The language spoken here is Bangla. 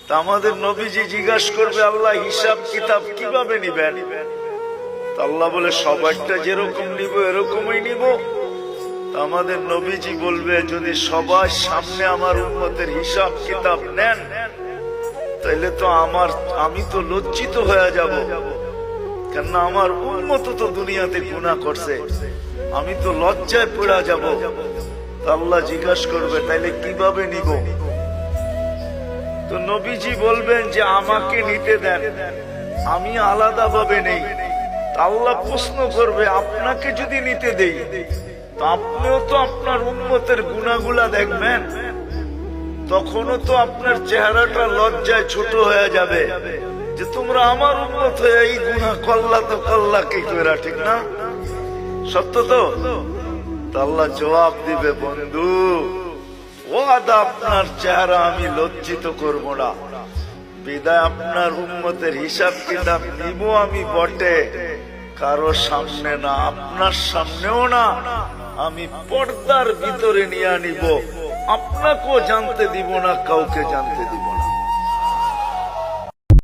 তা আমাদের নবীজি জিজ্ঞাসা করবে, আল্লাহ হিসাব কিতাব কিভাবে নিবেন? আল্লাহ বলে, সবারটা যেরকম নিব এরকমই নিব। আমাদের নবীজি বলবে, যদি সবার সামনে আমার উম্মতের হিসাব কিতাব নেন, তাইলে তো আমি তো লজ্জিত হয়ে যাব, কেননা আমার উম্মত তো দুনিয়াতে গুনাহ করছে, আমি তো লজ্জায় পড়ে যাব। আল্লাহ জিজ্ঞাসা করবে, তাইলে কিভাবে নিব? তো নবীজি বলবেন যে আমাকে নিতে দেন, আমি আলাদা ভাবে নেই। আল্লাহ প্রশ্ন করবে, আপনাকে যদি নিতে দেই, আপনিও তো আপনার উম্মতের গুনাহগুলা দেখবেন, তখনও তো আপনার চেহারাটা লজ্জায় ছোট হয়ে যাবে যে তোমরা আমার উম্মত হয়ে এই গুনাহ করলা, তো করলা কি করে, ঠিক না? সত্য তো? আল্লাহ জবাব দিবে, বন্ধু ওয়াদা, আপনার চেহারা আমি লজ্জিত করব না, বিদায় আপনার উম্মতের হিসাব কিতাব নিব আমি বটে, কারো সামনে না, আপনার সামনেও না, আমি পর্দার ভিতরে নিয়ে নিব, আপনাকেও জানতে দিব না, কাউকে জানতে দিব না।